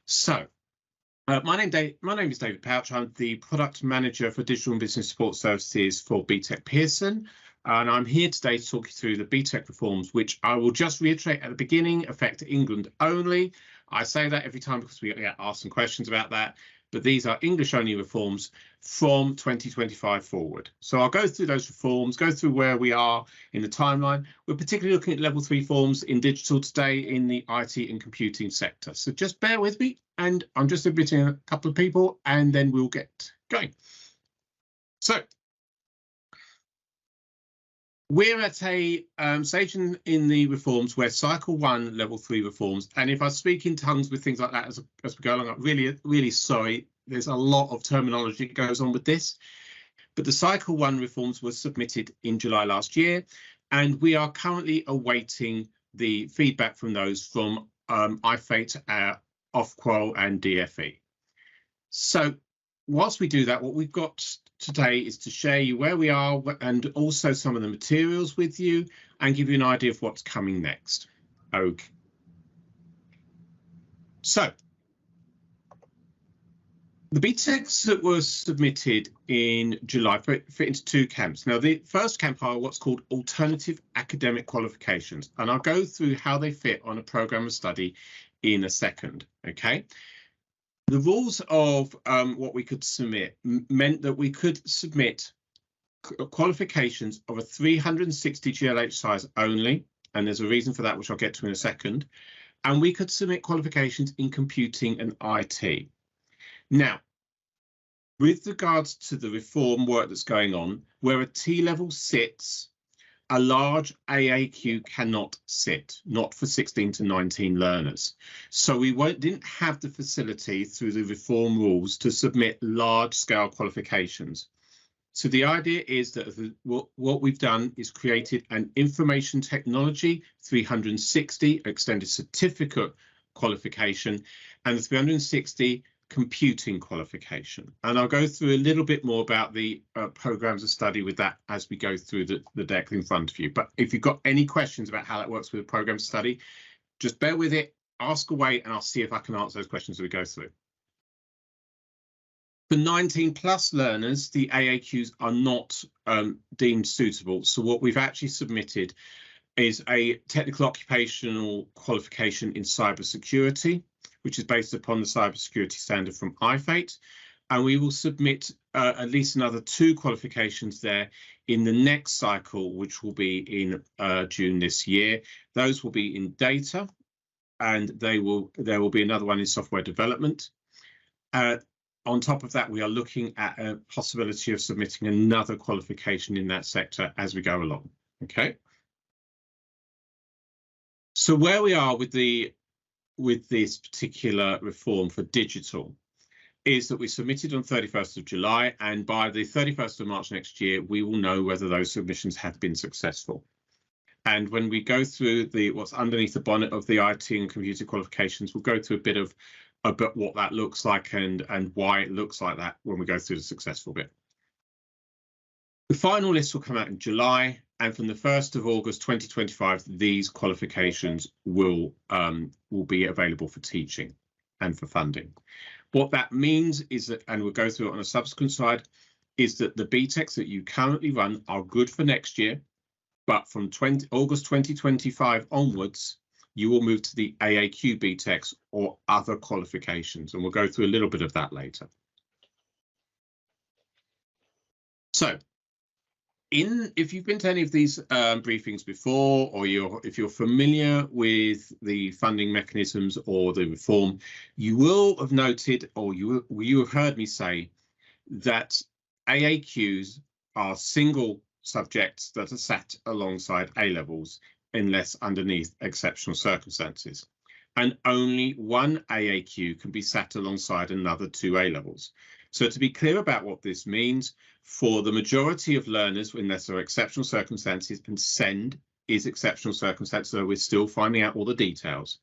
So, my name is David Pouch. I'm the Product Manager for Digital and Business Support Services for BTEC Pearson, and I'm here today to talk you through the BTEC reforms, which I will just reiterate at the beginning, affect England only. I say that every time because we get asked some questions about that, but these are English-only reforms from 2025 forward. So I'll go through those reforms, go through where we are in the timeline. We're particularly looking at level 3 forms in digital today in the IT and computing sector. So just bear with me, and I'm just admitting a couple of people, and then we'll get going. So we're at a stage in the reforms where cycle 1 level 3 reforms, and if I speak in tongues with things like that as we go along, I'm really sorry. There's a lot of terminology that goes on with this, but the cycle 1 reforms were submitted in July last year, and we are currently awaiting the feedback from those from IFATE, AAQa and DFE. So whilst we do that, what we've got today is to share you where we are and also some of the materials with you and give you an idea of what's coming next. Okay. So the BTECs that were submitted in July fit into 2 camps. Now, the first camp are what's called alternative academic qualifications, and I'll go through how they fit on a programme of study in a second. Okay. The rules of what we could submit meant that we could submit qualifications of a 360 GLH size only, and there's a reason for that, which I'll get to in a second, and we could submit qualifications in computing and IT. Now, with regards to the reform work that's going on, where a T-level sits, a large AAQ cannot sit, not for 16 to 19 learners. So we didn't have the facility through the reform rules to submit large-scale qualifications. So the idea is that what we've done is created an information technology 360 extended certificate qualification and the 360 computing qualification, and I'll go through a little bit more about the programs of study with that as we go through the deck in front of you. But if you've got any questions about how that works with the program of study, just bear with it, ask away, and I'll see if I can answer those questions as we go through. For 19+ learners, the AAQs are not deemed suitable, so what we've actually submitted is a technical occupational qualification in cybersecurity, which is based upon the cybersecurity standard from IFATE, and we will submit at least another 2 qualifications there in the next cycle, which will be in June this year. Those will be in data, and there will be another one in software development. On top of that, we are looking at a possibility of submitting another qualification in that sector as we go along. Okay. So where we are with this particular reform for digital is that we submitted on 31st of July, and by the 31st of March next year, we will know whether those submissions have been successful. And when we go through what's underneath the bonnet of the IT and computer qualifications, we'll go through a bit about what that looks like and why it looks like that when we go through the successful bit. The final list will come out in July, and from the 1st of August 2025, these qualifications will be available for teaching and for funding. What that means is that, and we'll go through it on a subsequent slide, is that the BTECs that you currently run are good for next year, but from August 2025 onwards, you will move to the AAQ BTECs or other qualifications, and we'll go through a little bit of that later. So, if you've been to any of these briefings before, or if you're familiar with the funding mechanisms or the reform, you will have noted, or you have heard me say, that AAQs are single subjects that are sat alongside A-levels unless underneath exceptional circumstances. And only one AAQ can be sat alongside another 2 A-levels. So to be clear about what this means, for the majority of learners, unless there are exceptional circumstances, and SEND is exceptional circumstances, so we're still finding out all the details,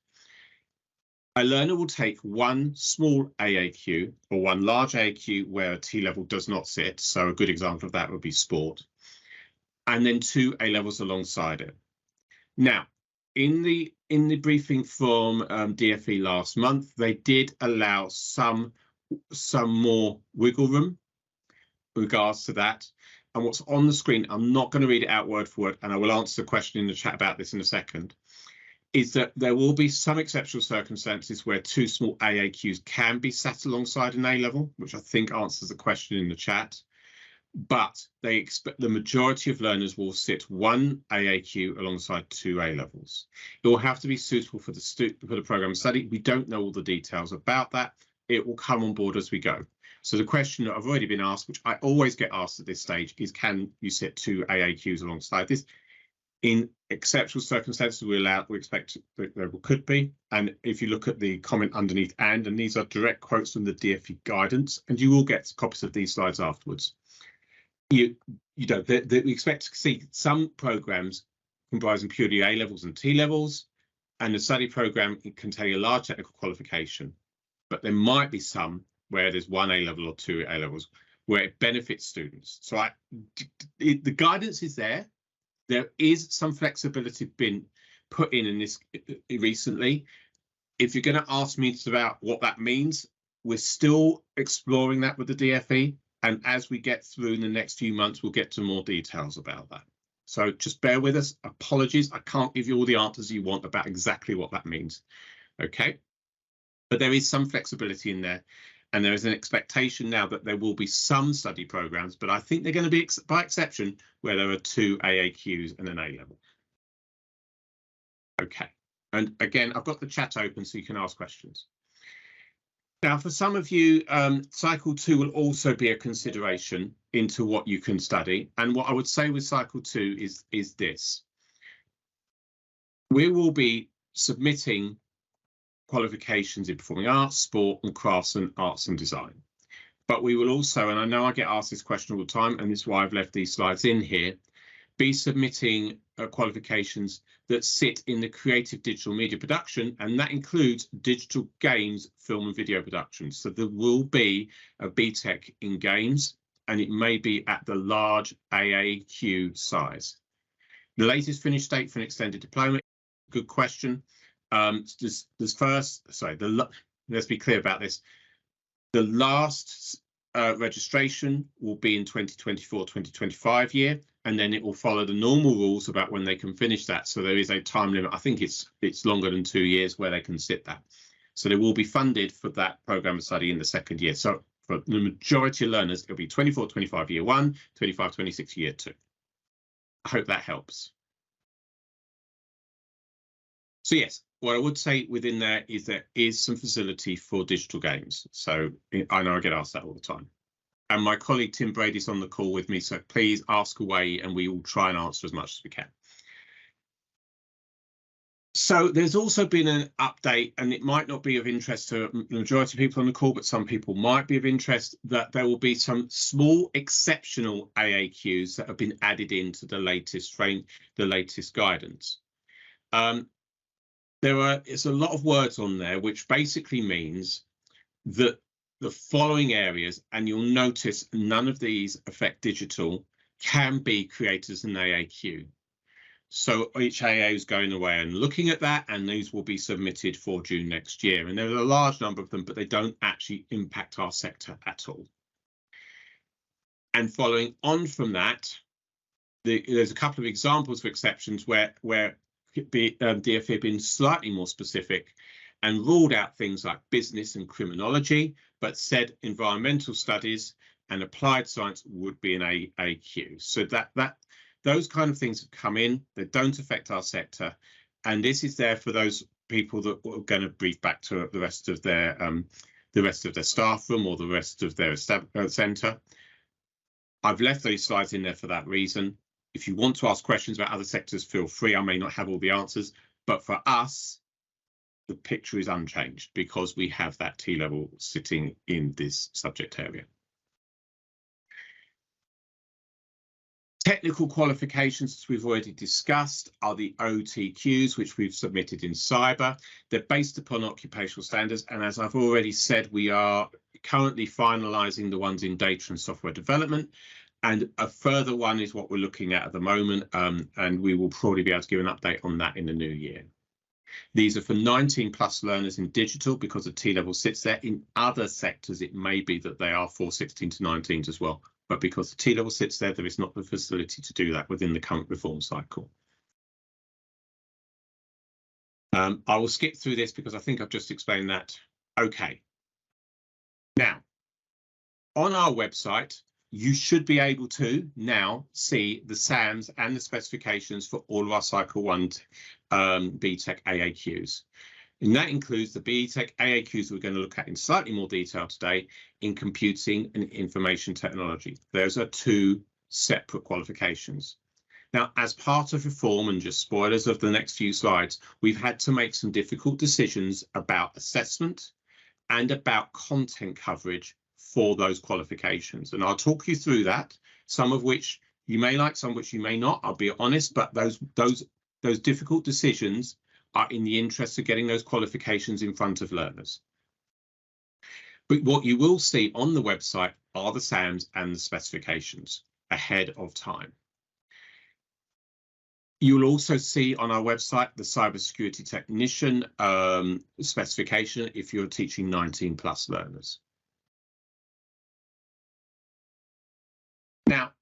a learner will take 1 small AAQ or 1 large AAQ where a T-level does not sit, so a good example of that would be sport, and then 2 A-levels alongside it. Now, in the briefing from DfE last month, they did allow some more wiggle room with regards to that. And what's on the screen, I'm not going to read it out word for word, and I will answer the question in the chat about this in a second, is that there will be some exceptional circumstances where two small AAQs can be sat alongside an A level, which I think answers the question in the chat. But they expect the majority of learners will sit one AAQ alongside two A levels. It will have to be suitable for the program of study. We don't know all the details about that. It will come on board as we go. So the question that I've already been asked, which I always get asked at this stage, is can you sit two AAQs alongside this? In exceptional circumstances, we expect that there could be. And if you look at the comment underneath, and these are direct quotes from the DfE guidance, and you will get copies of these slides afterwards. We expect to see some programs comprising purely A levels and T levels, and the study program can take a large technical qualification. But there might be some where there's one A level or two A levels where it benefits students. So the guidance is there. There is some flexibility been put in this recently. If you're going to ask me about what that means, we're still exploring that with the DfE. And as we get through in the next few months, we'll get to more details about that. So just bear with us. Apologies, I can't give you all the answers you want about exactly what that means. Okay, but there is some flexibility in there. And there is an expectation now that there will be some study programs, but I think they're going to be by exception where there are two AAQs and an A level. Okay, and again, I've got the chat open so you can ask questions. Now, for some of you, Cycle 2 will also be a consideration into what you can study. And what I would say with Cycle 2 is this. We will be submitting qualifications in performing arts, sport and crafts and arts and design. But we will also, and I know I get asked this question all the time, and this is why I've left these slides in here, be submitting qualifications that sit in the creative digital media production, and that includes digital games, film and video production. So there will be a BTEC in games, and it may be at the large AAQ size. The latest finish date for an extended diploma, good question. Let's be clear about this. The last registration will be in 2024-2025 year, and then it will follow the normal rules about when they can finish that. So there is a time limit. I think it's longer than 2 years where they can sit that. So they will be funded for that program of study in the second year. So for the majority of learners, it'll be 24-25 year 1, 25-26 year 2. I hope that helps. So yes, what I would say within there is some facility for digital games. So I know I get asked that all the time. And my colleague Tim Brady's on the call with me, so please ask away and we will try and answer as much as we can. So there's also been an update, and it might not be of interest to the majority of people on the call, but some people might be of interest, that there will be some small exceptional AAQs that have been added into the latest guidance. It's a lot of words on there, which basically means that the following areas, and you'll notice none of these affect digital, can be created as an AAQ. So each AA is going away and looking at that, and these will be submitted for June next year. And there are a large number of them, but they don't actually impact our sector at all. And following on from that, there's a couple of examples of exceptions where DfE have been slightly more specific and ruled out things like business and criminology, but said environmental studies and applied science would be an AAQ. So those kind of things have come in. They don't affect our sector, and this is there for those people that are going to brief back to the rest of their staff room or the rest of their centre. I've left those slides in there for that reason. If you want to ask questions about other sectors, feel free. I may not have all the answers, but for us, the picture is unchanged because we have that T level sitting in this subject area. Technical qualifications, as we've already discussed, are the OTQs, which we've submitted in cyber. They're based upon occupational standards, and as I've already said, we are currently finalising the ones in data and software development, And a further one is what we're looking at the moment, and we will probably be able to give an update on that in the new year. These are for 19+ learners in digital because the T-level sits there. In other sectors, it may be that they are for 16 to 19s as well. But because the T-level sits there, there is not the facility to do that within the current reform cycle. I will skip through this because I think I've just explained that. Okay. Now, on our website, you should be able to now see the SAMs and the specifications for all of our Cycle 1 BTEC AAQs. And that includes the BTEC AAQs we're going to look at in slightly more detail today in computing and information technology. Those are 2 separate qualifications. Now, as part of reform, and just spoilers of the next few slides, we've had to make some difficult decisions about assessment and about content coverage for those qualifications. And I'll talk you through that, some of which you may like, some of which you may not, I'll be honest, but those difficult decisions are in the interest of getting those qualifications in front of learners. But what you will see on the website are the SAMs and the specifications ahead of time. You'll also see on our website the cybersecurity technician specification if you're teaching 19+ learners. Now,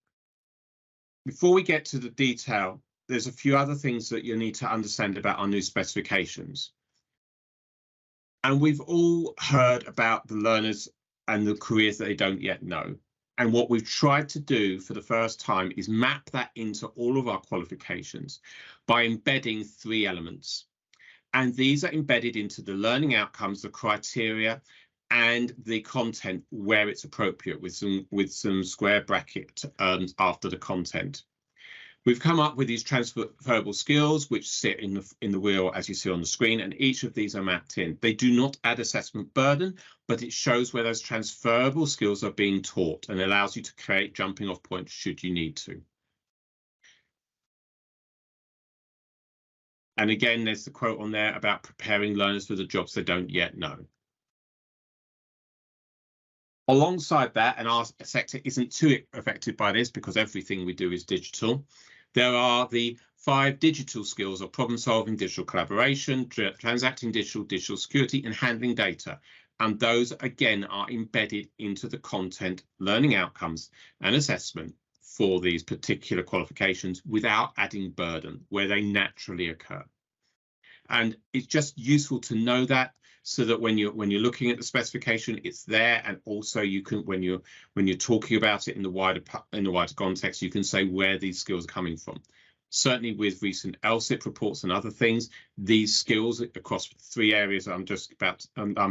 before we get to the detail, there's a few other things that you need to understand about our new specifications. And we've all heard about the learners and the careers that they don't yet know. And what we've tried to do for the first time is map that into all of our qualifications by embedding 3 elements. And these are embedded into the learning outcomes, the criteria, and the content where it's appropriate with some square bracket after the content. We've come up with these transferable skills which sit in the wheel as you see on the screen, and each of these are mapped in. They do not add assessment burden, but it shows where those transferable skills are being taught and allows you to create jumping off points should you need to. And again, there's the quote on there about preparing learners for the jobs they don't yet know. Alongside that, and our sector isn't too affected by this because everything we do is digital, there are the 5 digital skills of problem solving, digital collaboration, transacting digital security, and handling data. And those, again, are embedded into the content, learning outcomes, and assessment for these particular qualifications without adding burden where they naturally occur. And it's just useful to know that, so that when you're looking at the specification, it's there, and also you can when you're talking about it in the wider context, you can say where these skills are coming from. Certainly with recent LSIP reports and other things, these skills across 3 areas I'm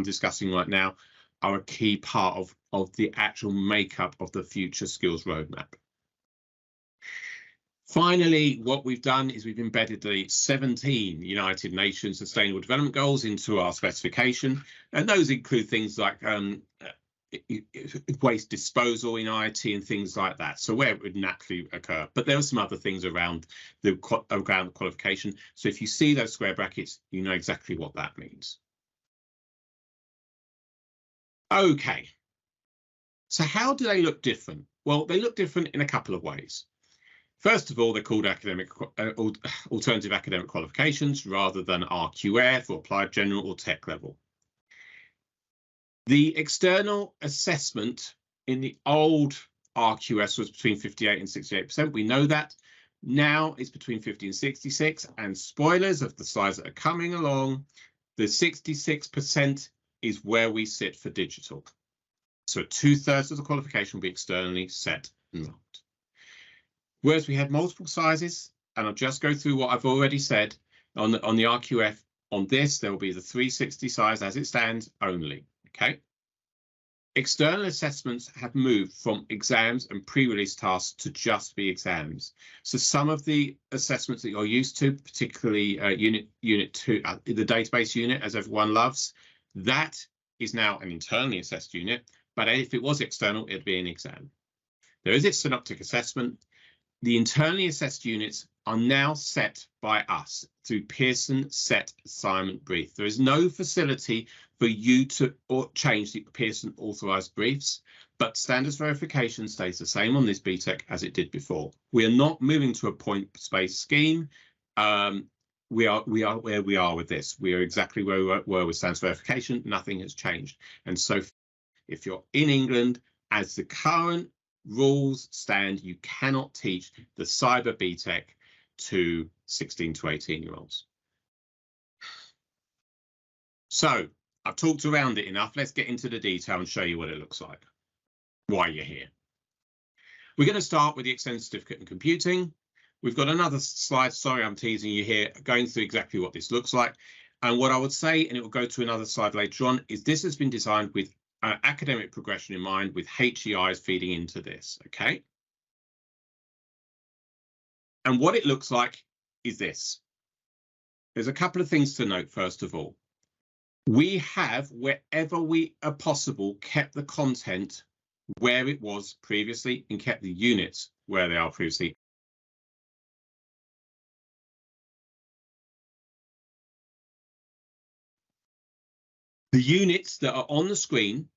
discussing right now are a key part of the actual makeup of the future skills roadmap. Finally, what we've done is we've embedded the 17 United Nations Sustainable Development Goals into our specification, and those include things like waste disposal in IT and things like that, so where it would naturally occur. But there are some other things around the qualification, so if you see those square brackets, you know exactly what that means. Okay, so how do they look different? Well, they look different in a couple of ways. First of all, they're called alternative academic qualifications rather than AAQa for applied general or tech level. The external assessment in the old RQS was between 58 and 68%. We know that. Now it's between 50 and 66, and spoilers of the slides that are coming along, the 66% is where we sit for digital. So 2/3 of the qualification will be externally set and marked. Whereas we had multiple sizes, and I'll just go through what I've already said on the RQF. On this, there will be the 360 size as it stands only. Okay. External assessments have moved from exams and pre-release tasks to just be exams. So some of the assessments that you're used to, particularly unit 2, the database unit, as everyone loves, that is now an internally assessed unit. But if it was external, it'd be an exam. There is a synoptic assessment. The internally assessed units are now set by us through Pearson Set Assignment Brief. There is no facility for you to change the Pearson authorized briefs, but standards verification stays the same on this BTEC as it did before. We are not moving to a point-based scheme. We are where we are with this. We are exactly where we were with standards verification. Nothing has changed. And so if you're in England, as the current rules stand, you cannot teach the cyber BTEC to 16 to 18-year-olds. So I've talked around it enough. Let's get into the detail and show you what it looks like, why you're here. We're going to start with the extended certificate in computing. We've got another slide. Sorry, I'm teasing you here, going through exactly what this looks like. And what I would say, and it will go to another slide later on, is this has been designed with academic progression in mind, with HEIs feeding into this, okay? And what it looks like is this. There's a couple of things to note, first of all. We have, wherever we are possible, kept the content where it was previously and kept the units where they are previously. The units that are on the screen,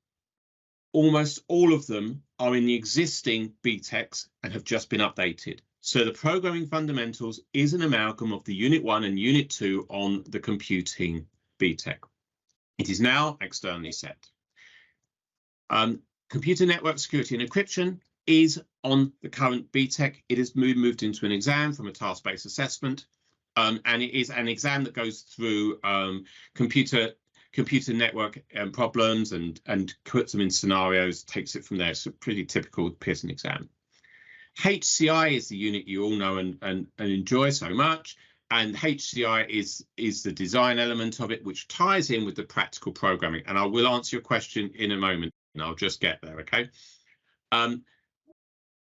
almost all of them are in the existing BTECs and have just been updated. So the programming fundamentals is an amalgam of the Unit 1 and Unit 2 on the computing BTEC. It is now externally set. Computer network security and encryption is on the current BTEC. It has moved into an exam from a task-based assessment, and it is an exam that goes through computer network problems and puts them in scenarios, takes it from there. It's a pretty typical Pearson exam. HCI is the unit you all know and enjoy so much. And HCI is the design element of it, which ties in with the practical programming. And I will answer your question in a moment, and I'll just get there, okay?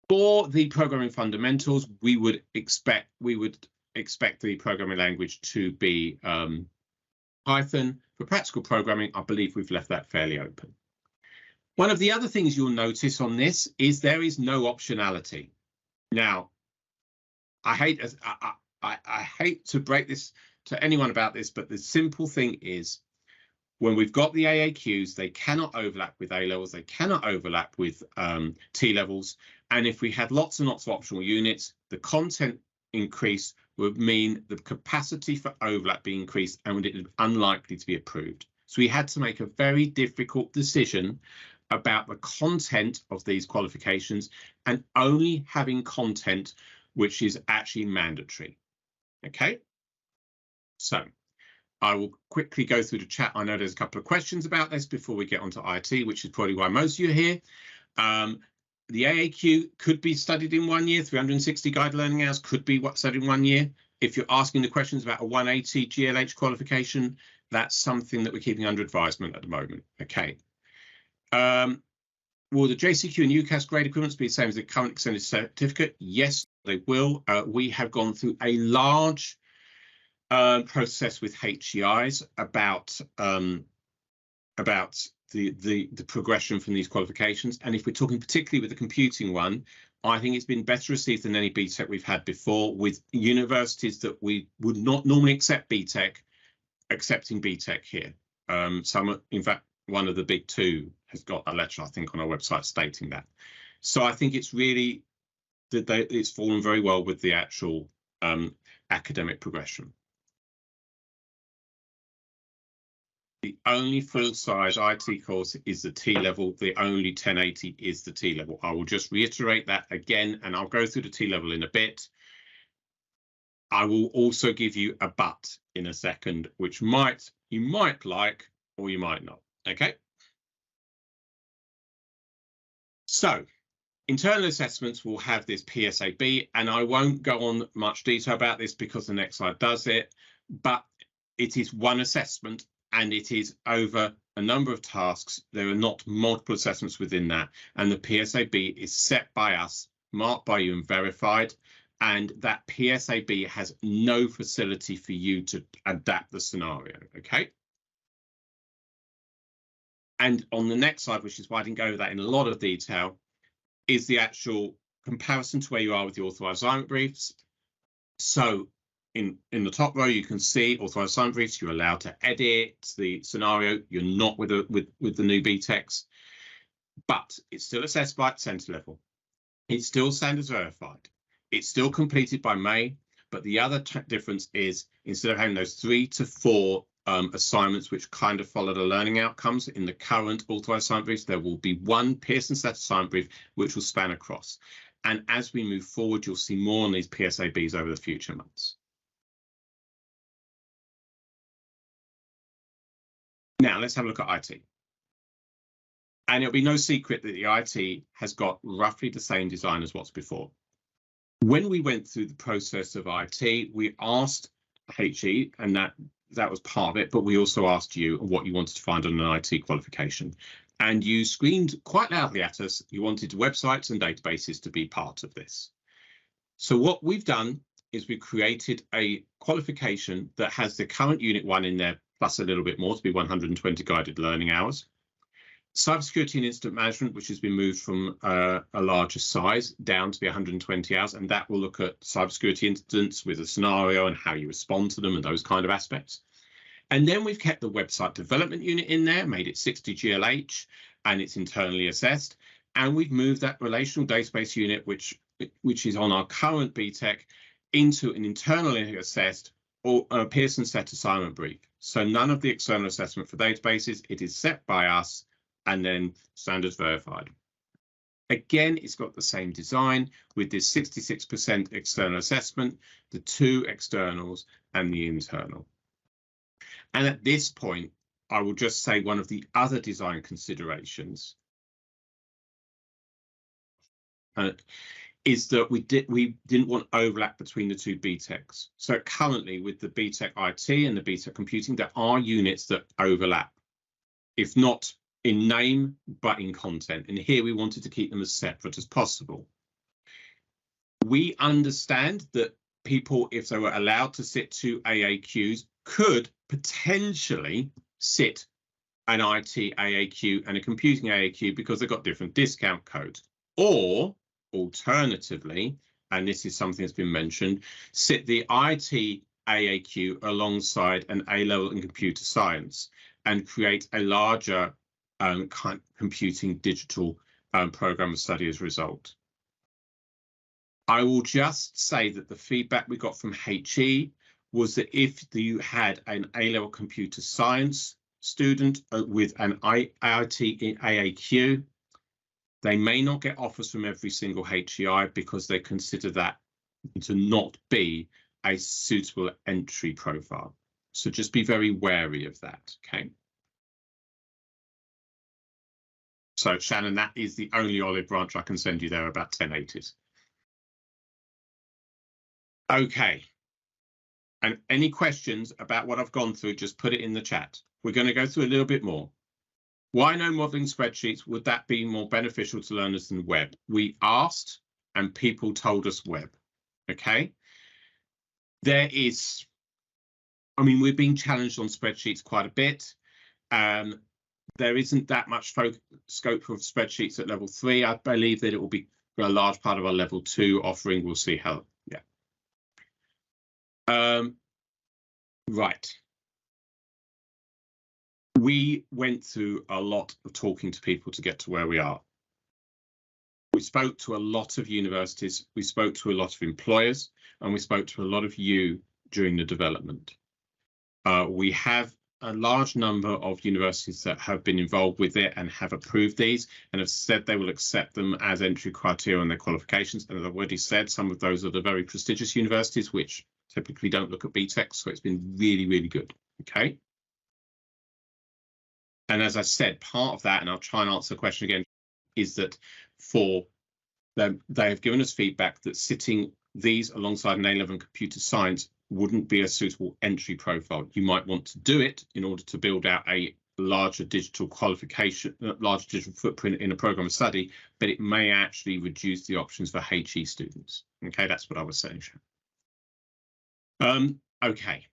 For the programming fundamentals, we would expect the programming language to be Python. For practical programming, I believe we've left that fairly open. One of the other things you'll notice on this is there is no optionality. Now, I hate to break this to anyone about this, but the simple thing is when we've got the AAQs, they cannot overlap with A levels, they cannot overlap with T levels. And if we had lots and lots of optional units, the content increase would mean the capacity for overlap being increased and it would be unlikely to be approved. So we had to make a very difficult decision about the content of these qualifications and only having content which is actually mandatory. Okay, so I will quickly go through the chat. I know there's a couple of questions about this before we get onto IT, which is probably why most of you are here. The AAQ could be studied in 1 year, 360 guide learning hours could be studied in 1 year. If you're asking the questions about a 180 GLH qualification, that's something that we're keeping under advisement at the moment. Okay. Will the JCQ and UCAS grade equivalents be the same as the current extended certificate? Yes, they will. We have gone through a large process with HEIs about the progression from these qualifications. And if we're talking particularly with the computing one, I think it's been better received than any BTEC we've had before, with universities that we would not normally accept BTEC, accepting BTEC here. Some, in fact, one of the big two has got a letter, I think, on our website stating that. So I think it's really that it's fallen very well with the actual academic progression. The only full-size IT course is the T level. The only 1080 is the T level. I will just reiterate that again, and I'll go through the T level in a bit. I will also give you a but in a second, which you might like or you might not. Okay. So internal assessments will have this PSAB, and I won't go on much detail about this because the next slide does it, but it is one assessment and it is over a number of tasks. There are not multiple assessments within that, and the PSAB is set by us, marked by you and verified, and that PSAB has no facility for you to adapt the scenario, okay? And on the next slide, which is why I didn't go over that in a lot of detail, is the actual comparison to where you are with the authorized assignment briefs. So in the top row, you can see authorized assignment briefs. You're allowed to edit the scenario. You're not with the new BTECs, but it's still assessed by centre level. It's still standards verified. It's still completed by May, but the other difference is instead of having those 3 to 4 assignments which kind of follow the learning outcomes in the current authorized assignment briefs, there will be one Pearson set assignment brief which will span across. And as we move forward, you'll see more on these PSABs over the future months. Now let's have a look at IT. And it'll be no secret that the IT has got roughly the same design as what's before. When we went through the process of IT, we asked HE, and that was part of it, but we also asked you what you wanted to find on an IT qualification. And you screamed quite loudly at us, you wanted websites and databases to be part of this. So what we've done is we created a qualification that has the current Unit 1 in there, plus a little bit more to be 120 guided learning hours. Cybersecurity and incident management, which has been moved from a larger size down to be 120 hours, and that will look at cybersecurity incidents with a scenario and how you respond to them and those kind of aspects. And then we've kept the website development unit in there, made it 60 GLH, and it's internally assessed. And we've moved that relational database unit, which is on our current BTEC, into an internally assessed or a Pearson set assignment brief. So none of the external assessment for databases, it is set by us and then standards verified. Again, it's got the same design with this 66% external assessment, the 2 externals and the internal. And at this point, I will just say one of the other design considerations is that we didn't want overlap between the 2 BTECs. So currently with the BTEC IT and the BTEC computing, there are units that overlap, if not in name, but in content. And here we wanted to keep them as separate as possible. We understand that people, if they were allowed to sit 2 AAQs, could potentially sit an IT AAQ and a computing AAQ because they've got different discount codes. Or alternatively, and this is something that's been mentioned, sit the IT AAQ alongside an A-level in computer science and create a larger computing digital program of study as a result. I will just say that the feedback we got from HE was that if you had an A-level computer science student with an IT AAQ, they may not get offers from every single HEI because they consider that to not be a suitable entry profile. So just be very wary of that, okay? So Shannon, that is the only olive branch I can send you there about 1080s. Okay. And any questions about what I've gone through, just put it in the chat. We're going to go through a little bit more. Why no modeling spreadsheets? Would that be more beneficial to learners than web? We asked and people told us web. Okay. There is, I mean, we're being challenged on spreadsheets quite a bit. There isn't that much scope for spreadsheets at level 3. I believe that it will be a large part of our level 2 offering. We'll see how, yeah. Right. We went through a lot of talking to people to get to where we are. We spoke to a lot of universities, we spoke to a lot of employers, and we spoke to a lot of you during the development. We have a large number of universities that have been involved with it and have approved these and have said they will accept them as entry criteria on their qualifications. And as I've already said, some of those are the very prestigious universities, which typically don't look at BTEC, so it's been really, really good. Okay. And as I said, part of that, and I'll try and answer the question again, is that for them, they have given us feedback that sitting these alongside an A-level in computer science wouldn't be a suitable entry profile. You might want to do it in order to build out a larger digital qualification, larger digital footprint in a program of study, but it may actually reduce the options for HE students. Okay, that's what I was saying. Okay.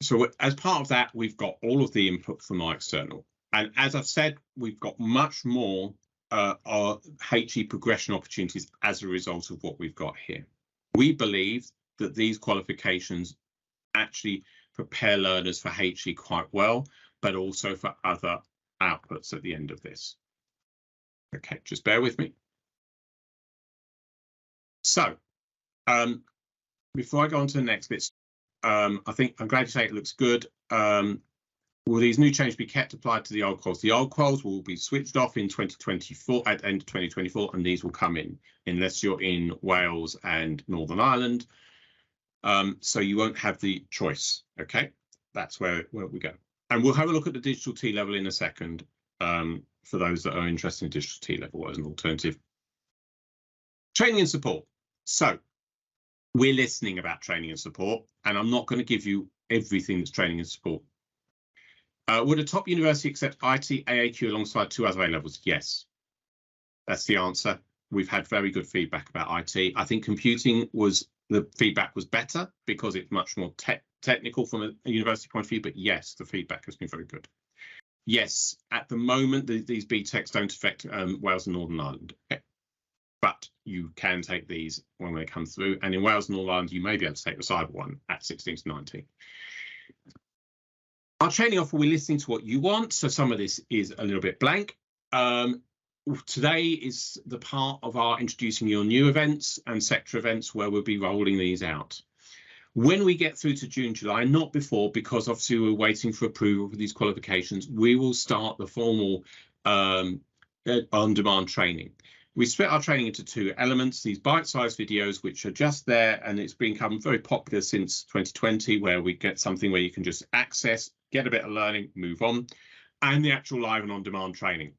So as part of that, we've got all of the input from our external. And as I've said, we've got much more our HE progression opportunities as a result of what we've got here. We believe that these qualifications actually prepare learners for HE quite well, but also for other outputs at the end of this. Okay, just bear with me. So, before I go on to the next bits, I think I'm glad to say it looks good. Will these new changes be kept applied to the old quals? The old quals will be switched off in 2024, at the end of 2024, and these will come in unless you're in Wales and Northern Ireland. So you won't have the choice. Okay, that's where we go. And we'll have a look at the digital T level in a second, for those that are interested in digital T level as an alternative. Training and support. So we're listening about training and support, and I'm not going to give you everything that's training and support. Would a top university accept IT AAQ alongside 2 other A levels? Yes, that's the answer. We've had very good feedback about IT. I think computing the feedback was better because it's much more technical from a university point of view, but yes, the feedback has been very good. Yes, at the moment, these BTECs don't affect Wales and Northern Ireland, okay. But you can take these when they come through. And in Wales and Northern Ireland, you may be able to take the cyber one at 16 to 19. Our training offer, we're listening to what you want. So some of this is a little bit blank. Today is the part of our introducing your new events and sector events where we'll be rolling these out. When we get through to June, July, not before, because obviously we're waiting for approval for these qualifications, we will start the formal on-demand training. We split our training into 2 elements, these bite-sized videos, which are just there, and it's become very popular since 2020, where we get something where you can just access, get a bit of learning, move on, and the actual live and on-demand training.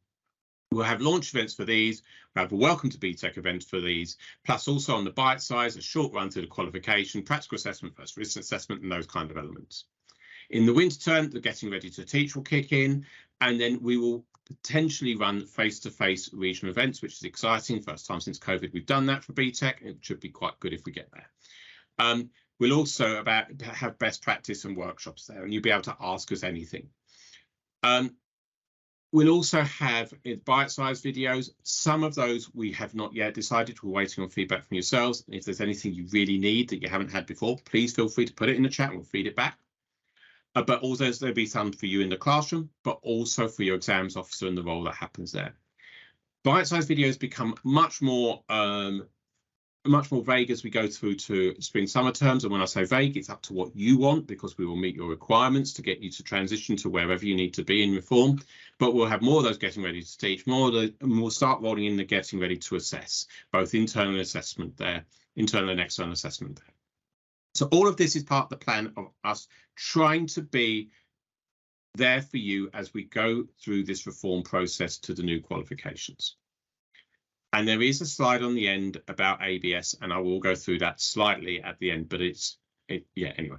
We'll have launch events for these, we'll have a welcome to BTEC event for these, plus also on the bite size, a short run through the qualification, practical assessment, first risk assessment, and those kind of elements. In the winter term, the getting ready to teach will kick in, and then we will potentially run face-to-face regional events, which is exciting. First time since COVID we've done that for BTEC. It should be quite good if we get there. We'll also have best practice and workshops there, and you'll be able to ask us anything. We'll also have bite-sized videos. Some of those we have not yet decided. We're waiting on feedback from yourselves. If there's anything you really need that you haven't had before, please feel free to put it in the chat and we'll feed it back. But also there'll be some for you in the classroom, but also for your exams officer and the role that happens there. Bite-sized videos become much more vague as we go through to spring summer terms. And when I say vague, it's up to what you want, because we will meet your requirements to get you to transition to wherever you need to be in reform. But we'll have more of those getting ready to teach, and we'll start rolling in the getting ready to assess, both internal assessment there, internal and external assessment there. So all of this is part of the plan of us trying to be there for you as we go through this reform process to the new qualifications. And there is a slide on the end about ABS, and I will go through that slightly at the end, but yeah, anyway.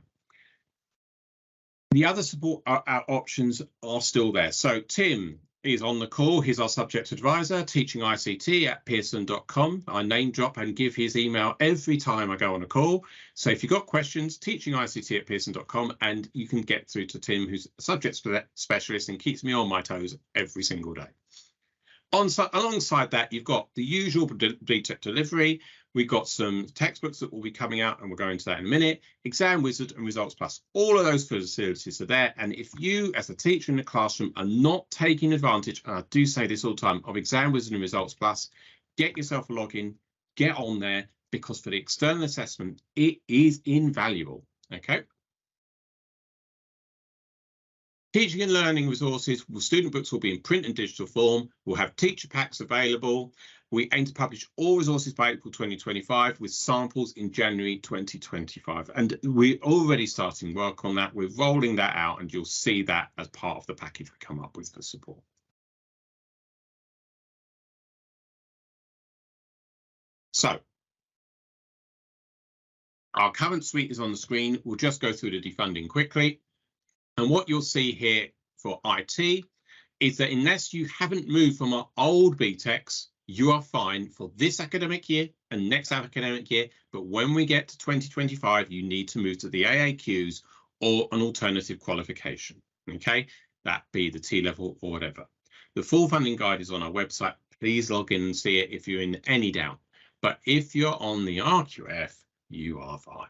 The other support options are still there. So Tim is on the call. He's our subject advisor, teaching ICT at pearson.com. I name drop and give his email every time I go on a call. So if you've got questions, teaching ICT at pearson.com, and you can get through to Tim, who's a subject specialist and keeps me on my toes every single day. Alongside that, you've got the usual BTEC delivery. We've got some textbooks that will be coming out, and we'll go into that in a minute. Exam Wizard and Results Plus. All of those facilities are there. And if you, as a teacher in the classroom, are not taking advantage, and I do say this all the time, of Exam Wizard and Results Plus, get yourself a login, get on there, because for the external assessment, it is invaluable. Okay. Teaching and learning resources, student books will be in print and digital form. We'll have teacher packs available. We aim to publish all resources by April 2025 with samples in January 2025. And we're already starting work on that. We're rolling that out, and you'll see that as part of the package we come up with for support. So our current suite is on the screen. We'll just go through the defunding quickly. And what you'll see here for IT is that unless you haven't moved from our old BTECs, you are fine for this academic year and next academic year. But when we get to 2025, you need to move to the AAQs or an alternative qualification. OK, that be the T level or whatever. The full funding guide is on our website. Please log in and see it if you're in any doubt. But if you're on the RQF, you are fine.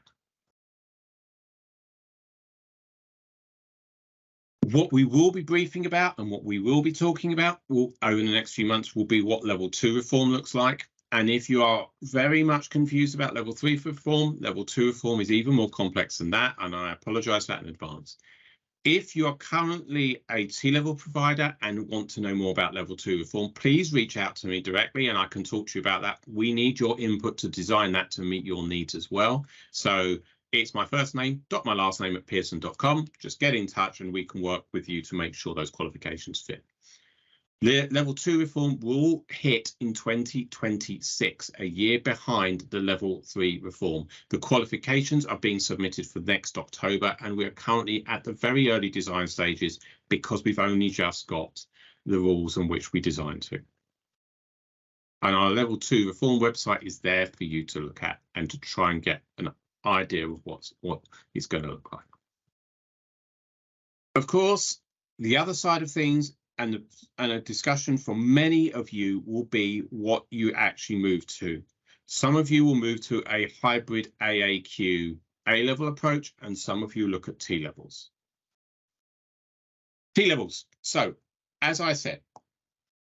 What we will be briefing about and what we will be talking about over the next few months will be what level 2 reform looks like. And if you are very much confused about level 3 reform, level 2 reform is even more complex than that, and I apologise for that in advance. If you are currently a T-level provider and want to know more about level 2 reform, please reach out to me directly and I can talk to you about that. We need your input to design that to meet your needs as well. So it's my first name, my last name at pearson.com. Just get in touch and we can work with you to make sure those qualifications fit. The level 2 reform will hit in 2026, a year behind the level 3 reform. The qualifications are being submitted for next October, and we are currently at the very early design stages because we've only just got the rules on which we design to. And our level 2 reform website is there for you to look at and to try and get an idea of what it's going to look like. Of course, the other side of things and a discussion from many of you will be what you actually move to. Some of you will move to a hybrid AAQ A-level approach, and some of you look at T-levels. T-levels. So, as I said,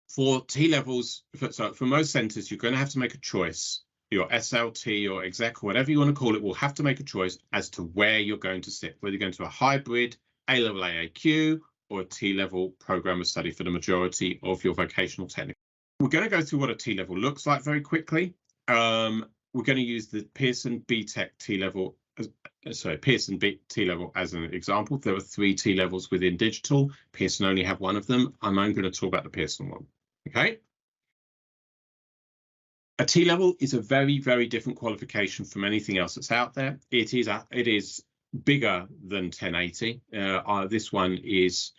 for T-levels, for most centres, you're going to have to make a choice. Your SLT or exec or whatever you want to call it will have to make a choice as to where you're going to sit, whether you're going to a hybrid A-level AAQ or a T-level program of study for the majority of your vocational technical. We're going to go through what a T-level looks like very quickly. We're going to use the Pearson BTEC T-level, Pearson T-level as an example. There are 3 T-levels within digital. Pearson only have one of them. I'm only going to talk about the Pearson one. Okay. A T-level is a very, very different qualification from anything else that's out there. It is bigger than 1080. This one is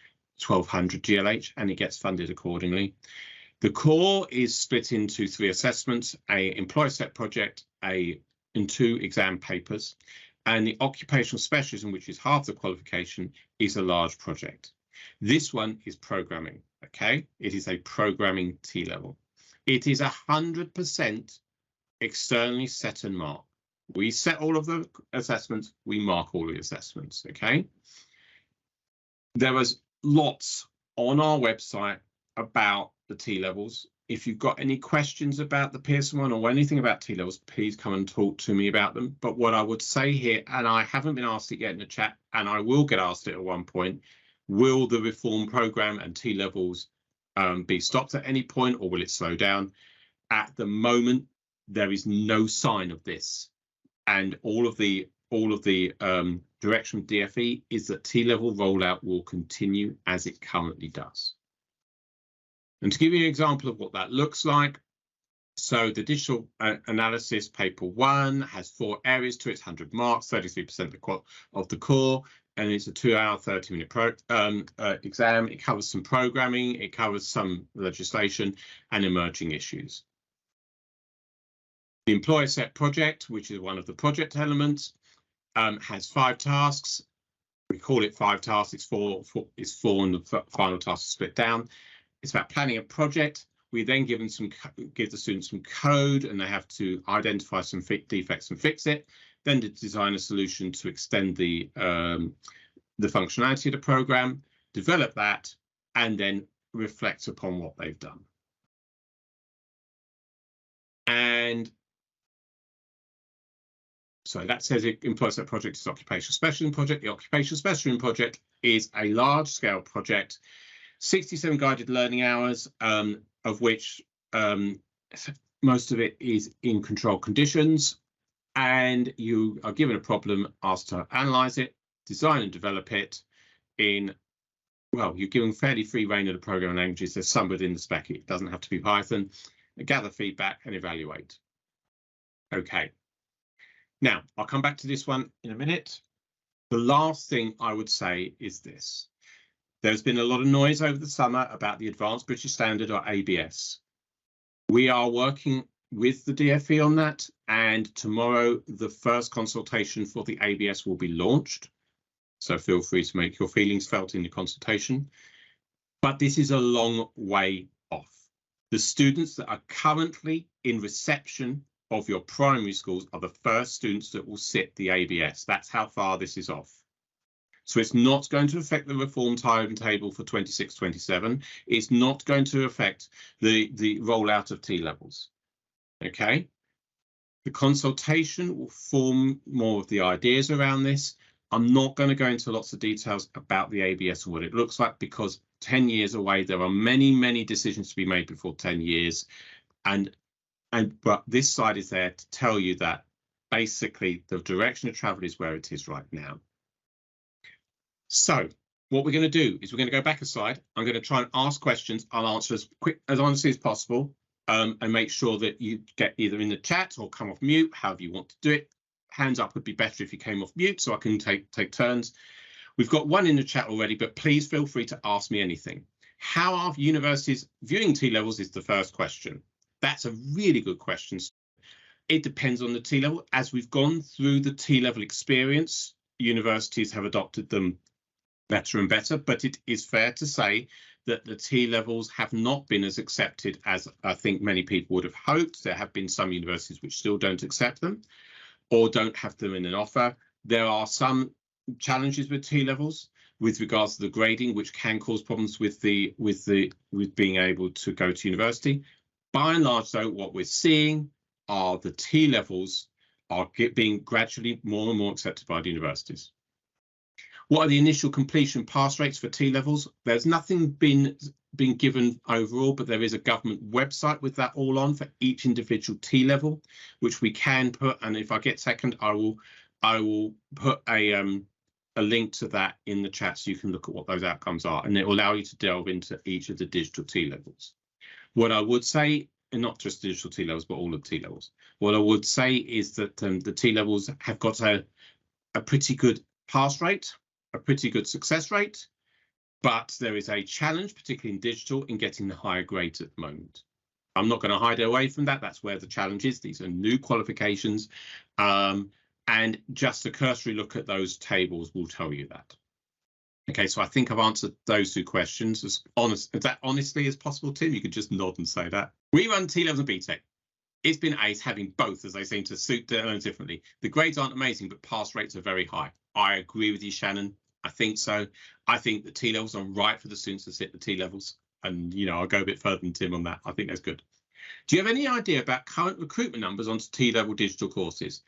1200 GLH and it gets funded accordingly. The core is split into 3 assessments, a employer set project, and 2 exam papers, and the occupational specialism, which is half the qualification, is a large project. This one is programming. Okay, it is a programming T-level. It is 100% externally set and marked. We set all of the assessments, we mark all the assessments, okay? There was lots on our website about the T-levels. If you've got any questions about the Pearson one or anything about T-levels, please come and talk to me about them. But what I would say here, and I haven't been asked it yet in the chat, and I will get asked it at one point, will the reform programme and T-levels be stopped at any point, or will it slow down? At the moment, there is no sign of this. And all of the direction of DFE is that T-level rollout will continue as it currently does. And to give you an example of what that looks like, so the digital analysis paper 1 has 4 areas to it, 100 marks, 33% of the core, and it's a 2-hour, 30-minute exam. It covers some programming, it covers some legislation and emerging issues. The employer set project, which is one of the project elements, has 5 tasks. We call it 5 tasks. It's 4 and the final task is split down. It's about planning a project. We then give the students some code, and they have to identify some defects and fix it. Then to design a solution to extend the functionality of the program, develop that, and then reflect upon what they've done. And so that says it, employer set project is occupational specialism project. The occupational specialism project is a large scale project, 67 guided learning hours, of which most of it is in controlled conditions. And you are given a problem, asked to analyze it, design and develop it in, well, you're given fairly free rein of the programming languages. There's some within the spec. It doesn't have to be Python. Gather feedback and evaluate. Okay. Now, I'll come back to this one in a minute. The last thing I would say is this. There's been a lot of noise over the summer about the Advanced British Standard, or ABS. We are working with the DFE on that, and tomorrow the first consultation for the ABS will be launched. So feel free to make your feelings felt in the consultation. But this is a long way off. The students that are currently in reception of your primary schools are the first students that will sit the ABS. That's how far this is off. So it's not going to affect the reform timetable for 26-27. It's not going to affect the rollout of T-levels. Okay. The consultation will form more of the ideas around this. I'm not going to go into lots of details about the ABS and what it looks like, because 10 years away, there are many, many decisions to be made before 10 years. But this slide is there to tell you that basically the direction of travel is where it is right now. So what we're going to do is we're going to go back a slide. I'm going to try and ask questions. I'll answer as quick, as honestly as possible, and make sure that you get either in the chat or come off mute, however you want to do it. Hands up would be better if you came off mute so I can take turns. We've got one in the chat already, but please feel free to ask me anything. How are universities viewing T-levels is the first question. That's a really good question. It depends on the T-level. As we've gone through the T-level experience, universities have adopted them better and better, but it is fair to say that the T-levels have not been as accepted as I think many people would have hoped. There have been some universities which still don't accept them or don't have them in an offer. There are some challenges with T-levels with regards to the grading, which can cause problems with being able to go to university. By and large, though, what we're seeing are the T-levels are being gradually more and more accepted by the universities. What are the initial completion pass rates for T-levels? There's nothing been given overall, but there is a government website with that all on for each individual T-level, which we can put. And if I get second, I will put a link to that in the chat so you can look at what those outcomes are, and it will allow you to delve into each of the digital T-levels. What I would say, and not just digital T-levels, but all of T-levels, what I would say is that the T-levels have got a pretty good pass rate, a pretty good success rate, but there is a challenge, particularly in digital, in getting the higher grades at the moment. I'm not going to hide away from that. That's where the challenge is. These are new qualifications, and just a cursory look at those tables will tell you that. Okay, so I think I've answered those two questions as honestly as possible. Tim, you could just nod and say that. We run T-levels and BTEC. It's been ace having both, as they seem to suit learn differently. The grades aren't amazing, but pass rates are very high. I agree with you, Shannon. I think so. I think the T-levels are right for the students to sit the T-levels. And, you know, I'll go a bit further than Tim on that. I think that's good. Do you have any idea about current recruitment numbers onto T-level digital courses?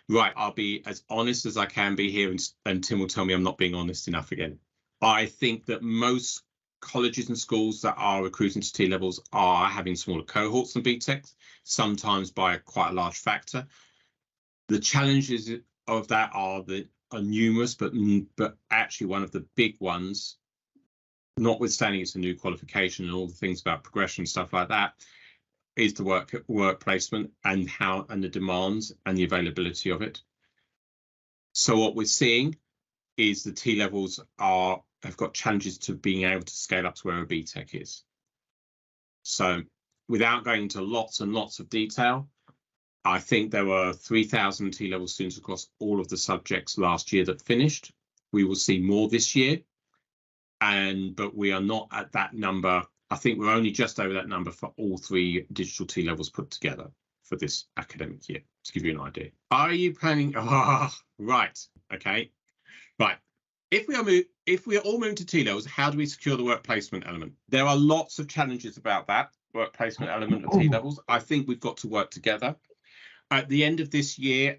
Right, I'll be as honest as I can be here, and Tim will tell me I'm not being honest enough again. I think that most colleges and schools that are recruiting to T-levels are having smaller cohorts than BTEC, sometimes by quite a large factor. The challenges of that are numerous, but actually one of the big ones, notwithstanding it's a new qualification and all the things about progression and stuff like that, is the work placement and the demands and the availability of it. So what we're seeing is the T-levels have got challenges to being able to scale up to where a BTEC is. So without going into lots and lots of detail, I think there were 3,000 T-level students across all of the subjects last year that finished. We will see more this year, but we are not at that number. I think we're only just over that number for all three digital T-levels put together for this academic year, to give you an idea. Are you planning? Right. Okay. Right. If we are all moving to T-levels, how do we secure the work placement element? There are lots of challenges about that work placement element of T-levels. I think we've got to work together. At the end of this year,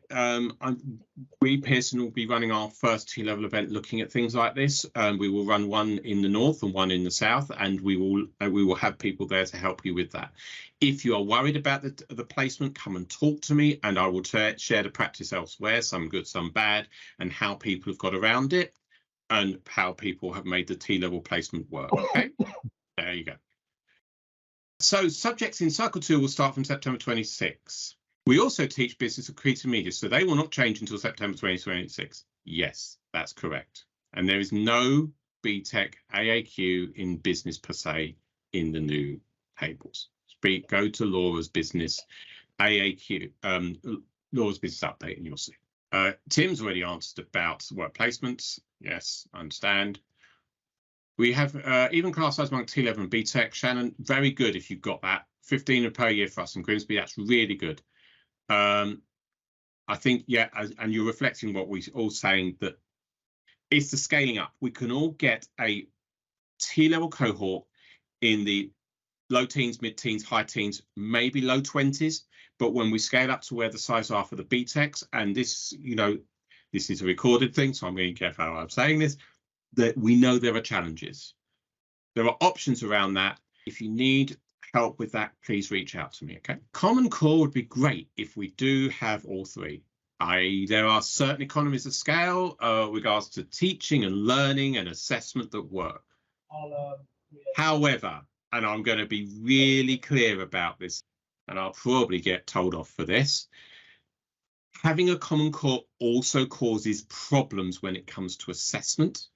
we, Pearson, will be running our first T-level event looking at things like this. We will run one in the north and one in the south, and we will have people there to help you with that. If you are worried about the placement, come and talk to me, and I will share the practice elsewhere, some good, some bad, and how people have got around it, and how people have made the T-level placement work. Okay, there you go. So subjects in Cycle 2 will start from September 26. We also teach business and creative media, so they will not change until September 2026. Yes, that's correct. And there is no BTEC AAQ in business per se in the new tables. Go to Laura's business AAQ, Laura's business update, and you'll see. Tim's already answered about work placements. Yes, I understand. We have even class size among T-level and BTEC. Shannon, very good if you've got that. 15 per year for us in Grimsby, that's really good. I think, yeah, and you're reflecting what we're all saying, that it's the scaling up. We can all get a T-level cohort in the low teens, mid-teens, high teens, maybe low 20s. But when we scale up to where the size are for the BTECs, and this, you know, this is a recorded thing, so I'm being careful how I'm saying this, that we know there are challenges. There are options around that. If you need help with that, please reach out to me, okay? Common Core would be great if we do have all three. There are certain economies of scale regards to teaching and learning and assessment that work. However, and I'm going to be really clear about this, and I'll probably get told off for this, having a Common Core also causes problems when it comes to assessment,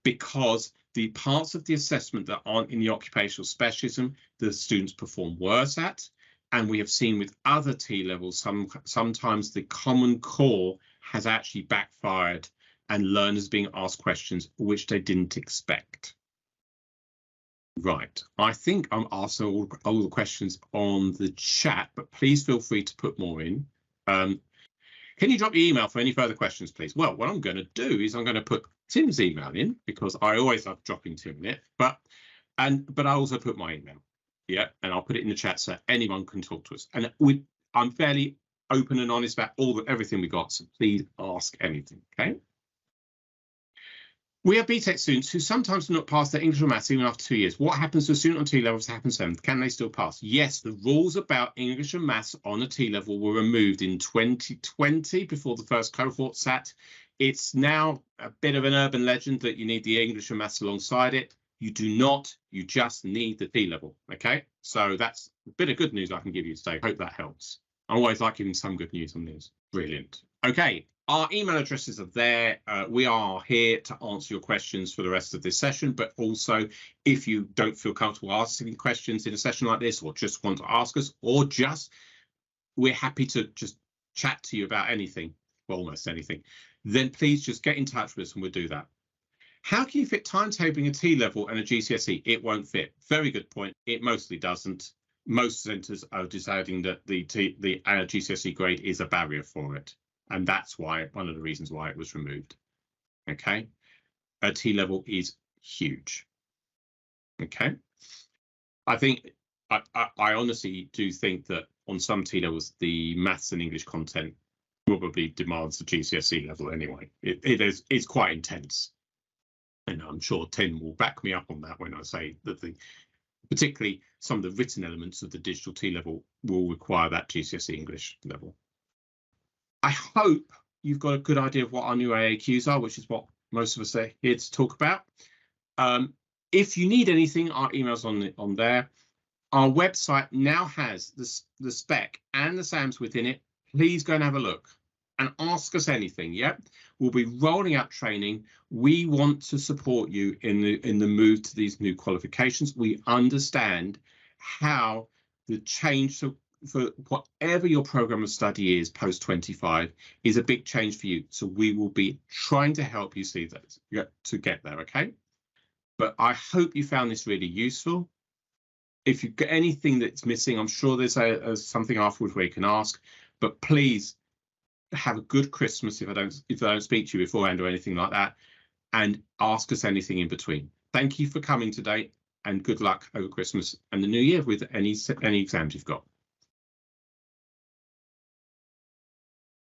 because the parts of the assessment that aren't in the occupational specialism, the students perform worse at. And we have seen with other T-levels, sometimes the Common Core has actually backfired and learners being asked questions which they didn't expect. Right, I think I'm asking all the questions on the chat, but please feel free to put more in. Can you drop your email for any further questions, please? Well, what I'm going to do is I'm going to put Tim's email in, because I always love dropping Tim in it, but I also put my email. Yeah, and I'll put it in the chat so anyone can talk to us. And I'm fairly open and honest about everything we got, so please ask anything, okay? We have BTEC students who sometimes do not pass their English or maths even after 2 years. What happens to a student on T-level that happens to them? Can they still pass? Yes, the rules about English and maths on a T-level were removed in 2020 before the first cohort sat. It's now a bit of an urban legend that you need the English and maths alongside it. You do not, you just need the T-level, okay? So that's a bit of good news I can give you today. Hope that helps. I always like giving some good news on these. Brilliant. Okay, our email addresses are there. We are here to answer your questions for the rest of this session, but also if you don't feel comfortable asking questions in a session like this, or just want to ask us, or just, we're happy to just chat to you about anything, well, almost anything, then please just get in touch with us and we'll do that. How can you fit timetabling a T-level and a GCSE? It won't fit. Very good point. It mostly doesn't. Most centres are deciding that the GCSE grade is a barrier for it. And that's why, one of the reasons why it was removed. Okay. A T-level is huge. Okay. I think, I honestly do think that on some T-levels, the maths and English content probably demands the GCSE level anyway. It's quite intense. And I'm sure Tim will back me up on that when I say that particularly some of the written elements of the digital T-level will require that GCSE English level. I hope you've got a good idea of what our new AAQs are, which is what most of us are here to talk about. If you need anything, our email's on there. Our website now has the spec and the SAMs within it. Please go and have a look and ask us anything. Yeah, we'll be rolling out training. We want to support you in the move to these new qualifications. We understand how the change for whatever your program of study is post 25 is a big change for you. So we will be trying to help you see that to get there. Okay, but I hope you found this really useful. If you've got anything that's missing, I'm sure there's something afterwards where you can ask, but please have a good Christmas if I don't speak to you beforehand or anything like that, and ask us anything in between. Thank you for coming today, and good luck over Christmas and the new year with any exams you've got.